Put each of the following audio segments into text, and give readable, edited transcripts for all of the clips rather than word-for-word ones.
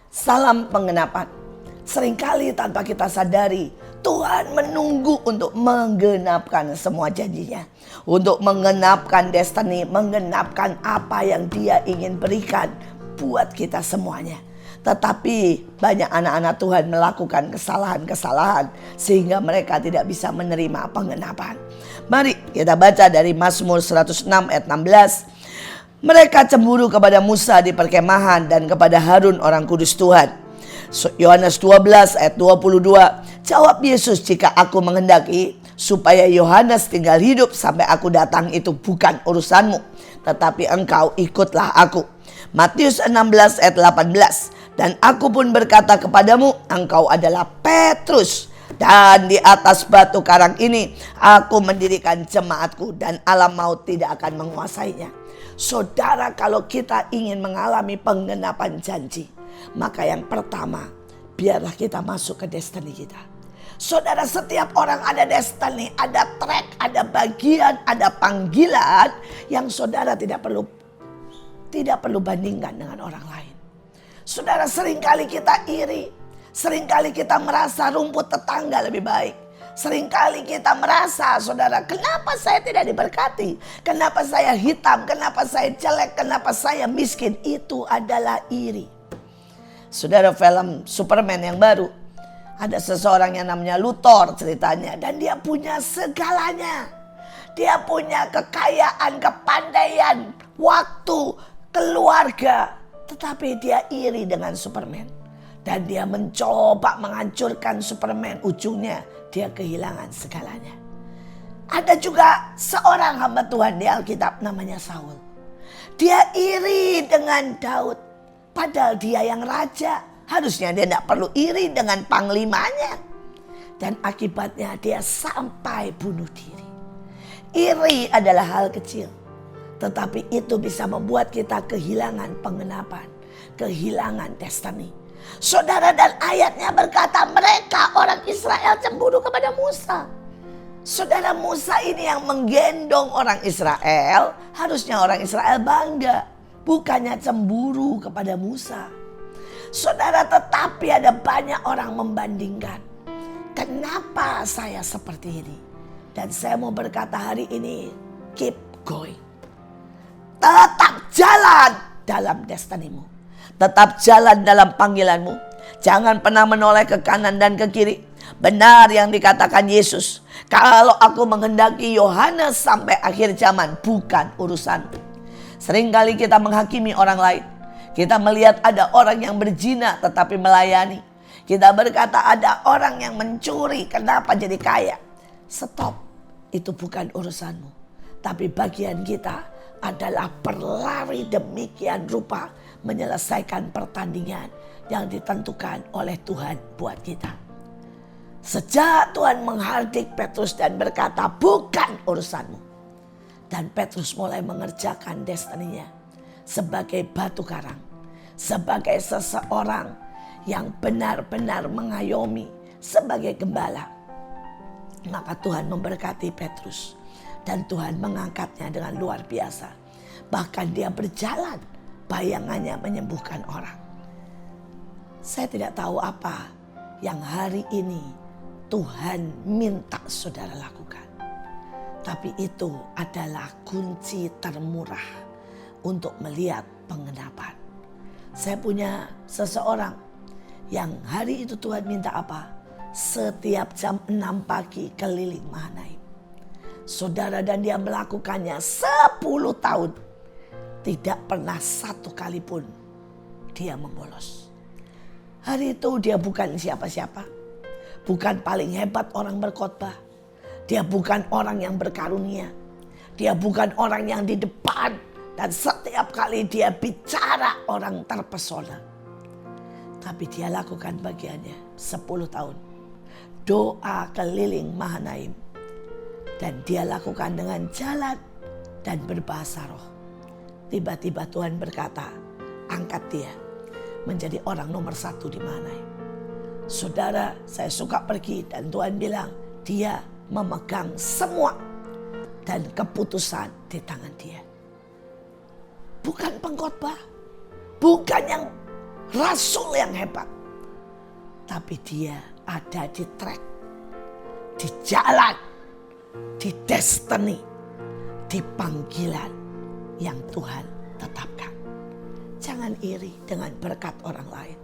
Salam pengenapan. Seringkali tanpa kita sadari, Tuhan menunggu untuk menggenapkan semua janjinya. Untuk menggenapkan destiny, menggenapkan apa yang Dia ingin berikan buat kita semuanya. Tetapi banyak anak-anak Tuhan melakukan kesalahan-kesalahan sehingga mereka tidak bisa menerima pengenapan. Mari kita baca dari Mazmur 106 ayat 16. Mereka cemburu kepada Musa di perkemahan dan kepada Harun orang kudus Tuhan. Yohanes 12 ayat 22. Jawab Yesus, jika aku menghendaki supaya Yohanes tinggal hidup sampai aku datang, itu bukan urusanmu, tetapi engkau ikutlah aku. Matius 16 ayat 18. Dan aku pun berkata kepadamu, engkau adalah Petrus, dan di atas batu karang ini aku mendirikan jemaatku, dan alam maut tidak akan menguasainya. Saudara, kalau kita ingin mengalami penggenapan janji, maka yang pertama, biarlah kita masuk ke destiny kita. Saudara, setiap orang ada destiny, ada track, ada bagian, ada panggilan yang saudara tidak perlu bandingkan dengan orang lain. Saudara, seringkali kita iri, seringkali kita merasa rumput tetangga lebih baik. Seringkali kita merasa, saudara, kenapa saya tidak diberkati? Kenapa saya hitam? Kenapa saya jelek? Kenapa saya miskin? Itu adalah iri. Saudara, film Superman yang baru, ada seseorang yang namanya Luthor ceritanya. Dan dia punya segalanya. Dia punya kekayaan, kepandaian, waktu, keluarga. Tetapi dia iri dengan Superman. Dan dia mencoba menghancurkan Superman. Ujungnya dia kehilangan segalanya. Ada juga seorang hamba Tuhan di Alkitab namanya Saul. Dia iri dengan Daud. Padahal dia yang raja. Harusnya dia tidak perlu iri dengan panglimanya. Dan akibatnya dia sampai bunuh diri. Iri adalah hal kecil. Tetapi itu bisa membuat kita kehilangan pengenapan. Kehilangan destiny. Saudara, dan ayatnya berkata mereka orang Israel cemburu kepada Musa. Saudara, Musa ini yang menggendong orang Israel. Harusnya orang Israel bangga. Bukannya cemburu kepada Musa. Saudara, tetapi ada banyak orang membandingkan. Kenapa saya seperti ini? Dan saya mau berkata hari ini, keep going. Tetap jalan dalam destinimu. Tetap jalan dalam panggilanmu. Jangan pernah menoleh ke kanan dan ke kiri. Benar yang dikatakan Yesus. Kalau aku menghendaki Yohanes sampai akhir zaman, bukan urusan. Seringkali kita menghakimi orang lain. Kita melihat ada orang yang berzina tetapi melayani. Kita berkata ada orang yang mencuri, kenapa jadi kaya? Stop, itu bukan urusanmu. Tapi bagian kita adalah berlari demikian rupa menyelesaikan pertandingan yang ditentukan oleh Tuhan buat kita. Sejak Tuhan menghardik Petrus dan berkata bukan urusanmu. Dan Petrus mulai mengerjakan destininya sebagai batu karang. Sebagai seseorang yang benar-benar mengayomi sebagai gembala. Maka Tuhan memberkati Petrus. Dan Tuhan mengangkatnya dengan luar biasa. Bahkan dia berjalan, bayangannya menyembuhkan orang. Saya tidak tahu apa yang hari ini Tuhan minta saudara lakukan. Tapi itu adalah kunci termurah untuk melihat pengenapan. Saya punya seseorang yang hari itu Tuhan minta apa? Setiap jam 6 pagi keliling Mahanaim. Saudara, dan dia melakukannya 10 tahun. Tidak pernah satu kali pun dia membolos. Hari itu dia bukan siapa-siapa. Bukan paling hebat orang berkhotbah. Dia bukan orang yang berkarunia. Dia bukan orang yang di depan. Dan setiap kali dia bicara orang terpesona. Tapi dia lakukan bagiannya 10 tahun. Doa keliling Mahanaim. Dan dia lakukan dengan jalan dan berbahasa roh. Tiba-tiba Tuhan berkata, angkat dia menjadi orang nomor 1 di Mahanaim. Saudara, saya suka pergi dan Tuhan bilang, dia memegang semua. Dan keputusan di tangan dia. Bukan pengkhotbah. Bukan yang rasul yang hebat. Tapi dia ada di track, di jalan, di destiny, di panggilan yang Tuhan tetapkan. Jangan iri dengan berkat orang lain.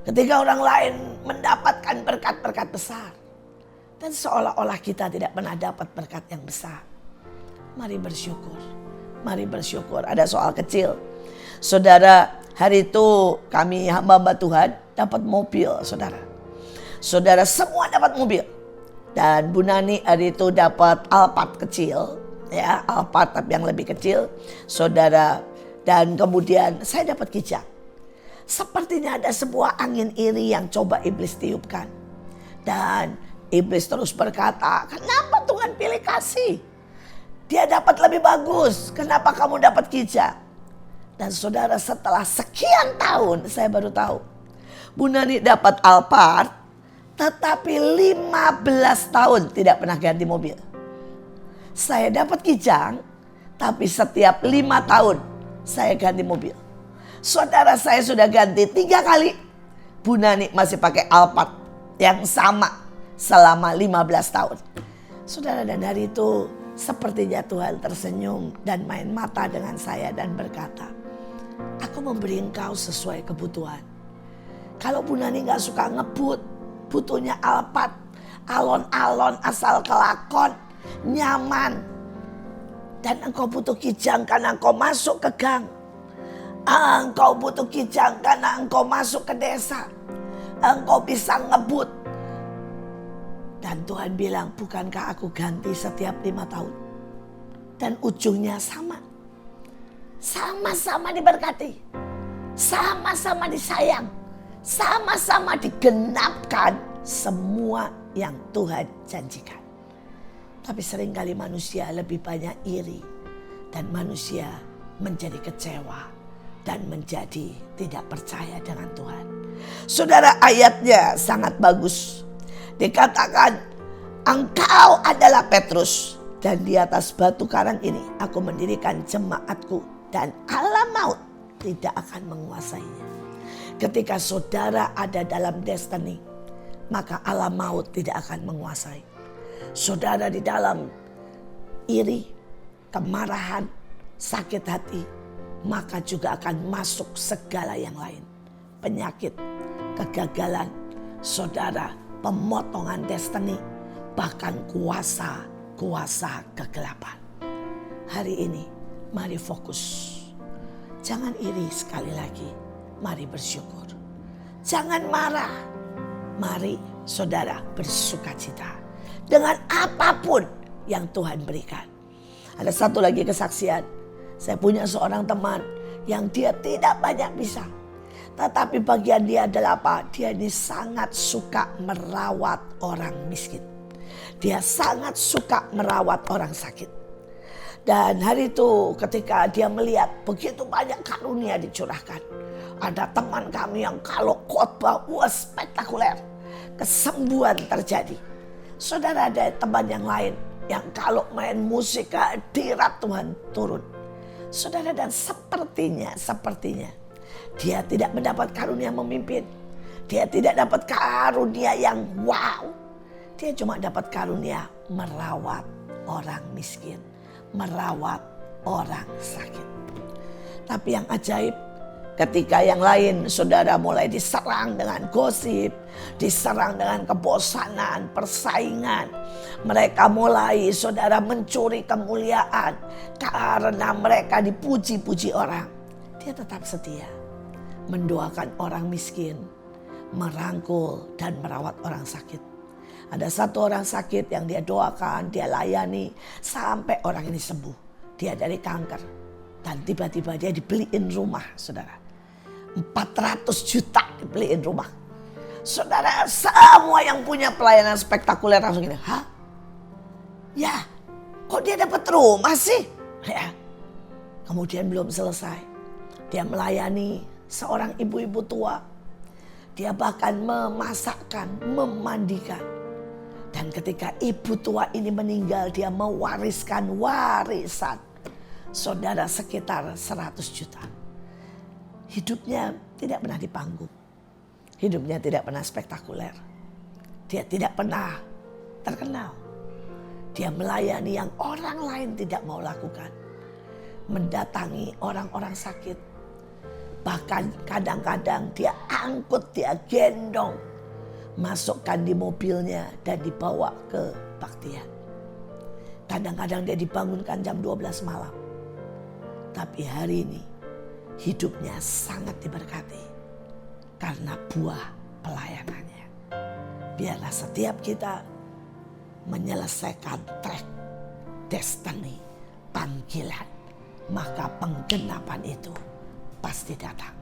Ketika orang lain mendapatkan berkat-berkat besar, dan seolah-olah kita tidak pernah dapat berkat yang besar. Mari bersyukur. Mari bersyukur. Ada soal kecil. Saudara, hari itu kami hamba-hamba Tuhan dapat mobil, saudara. Saudara semua dapat mobil. Dan Bu Nani hari itu dapat Alphard kecil. Ya, Alphard tapi yang lebih kecil. Saudara, dan kemudian saya dapat Kijang. Sepertinya ada sebuah angin iri yang coba iblis tiupkan. Dan iblis terus berkata, kenapa Tuhan pilih kasih? Dia dapat lebih bagus. Kenapa kamu dapat Kijang? Dan saudara, setelah sekian tahun saya baru tahu. Bu Nani dapat Alphard, tetapi 15 tahun tidak pernah ganti mobil. Saya dapat Kijang, tapi setiap 5 tahun saya ganti mobil. Saudara, saya sudah ganti 3 kali. Bu Nani masih pakai Alphard yang sama selama 15 tahun. Saudara, dan hari itu sepertinya Tuhan tersenyum dan main mata dengan saya dan berkata, aku memberi engkau sesuai kebutuhan. Kalau Bu Nani gak suka ngebut, butuhnya Alphard, alon-alon asal kelakon, nyaman. Dan engkau butuh Kijang karena engkau masuk ke gang. Engkau butuh Kijang karena engkau masuk ke desa. Engkau bisa ngebut. Dan Tuhan bilang, bukankah aku ganti setiap 5 tahun? Dan ujungnya sama. Sama-sama diberkati. Sama-sama disayang. Sama-sama digenapkan semua yang Tuhan janjikan. Tapi seringkali manusia lebih banyak iri. Dan manusia menjadi kecewa. Dan menjadi tidak percaya dengan Tuhan. Saudara, ayatnya sangat bagus. Dikatakan, engkau adalah Petrus. Dan di atas batu karang ini aku mendirikan jemaatku. Dan Allah maut tidak akan menguasainya. Ketika saudara ada dalam destiny, maka Allah maut tidak akan menguasai. Saudara di dalam iri, kemarahan, sakit hati, maka juga akan masuk segala yang lain. Penyakit, kegagalan, saudara, pemotongan destiny, bahkan kuasa kegelapan. Hari ini mari fokus. Jangan iri sekali lagi. Mari bersyukur. Jangan marah. Mari saudara bersukacita dengan apapun yang Tuhan berikan. Ada satu lagi kesaksian. Saya punya seorang teman yang dia tidak banyak bisa. Tetapi bagian dia adalah apa? Dia ini sangat suka merawat orang miskin. Dia sangat suka merawat orang sakit. Dan hari itu ketika dia melihat begitu banyak karunia dicurahkan. Ada teman kami yang kalau khotbah, spektakuler. Kesembuhan terjadi. Saudara, ada teman yang lain yang kalau main musik hadirat Tuhan turun. Saudara, dan sepertinya dia tidak mendapat karunia memimpin. Dia tidak dapat karunia yang wow. Dia cuma dapat karunia merawat orang miskin, merawat orang sakit. Tapi yang ajaib, ketika yang lain saudara mulai diserang dengan gosip, diserang dengan kebosanan, persaingan. Mereka mulai saudara mencuri kemuliaan karena mereka dipuji-puji orang. Dia tetap setia mendoakan orang miskin, merangkul dan merawat orang sakit. Ada satu orang sakit yang dia doakan, dia layani sampai orang ini sembuh. Dia dari kanker dan tiba-tiba dia dibeliin rumah, saudara. 400 juta dibeliin rumah. Saudara, semua yang punya pelayanan spektakuler langsung gini, hah? Ya, kok dia dapat rumah sih? Ya. Kemudian belum selesai. Dia melayani seorang ibu-ibu tua. Dia bahkan memasakkan, memandikan. Dan ketika ibu tua ini meninggal, dia mewariskan warisan. Saudara, sekitar 100 juta. Hidupnya tidak pernah di panggung. Hidupnya tidak pernah spektakuler. Dia tidak pernah terkenal. Dia melayani yang orang lain tidak mau lakukan. Mendatangi orang-orang sakit. Bahkan kadang-kadang dia angkut, dia gendong. Masukkan di mobilnya dan dibawa ke baktian. Kadang-kadang dia dibangunkan jam 12 malam. Tapi hari ini hidupnya sangat diberkati. Karena buah pelayanannya. Biarlah setiap kita menyelesaikan track destiny, panggilan. Maka penggenapan itu pasti datang.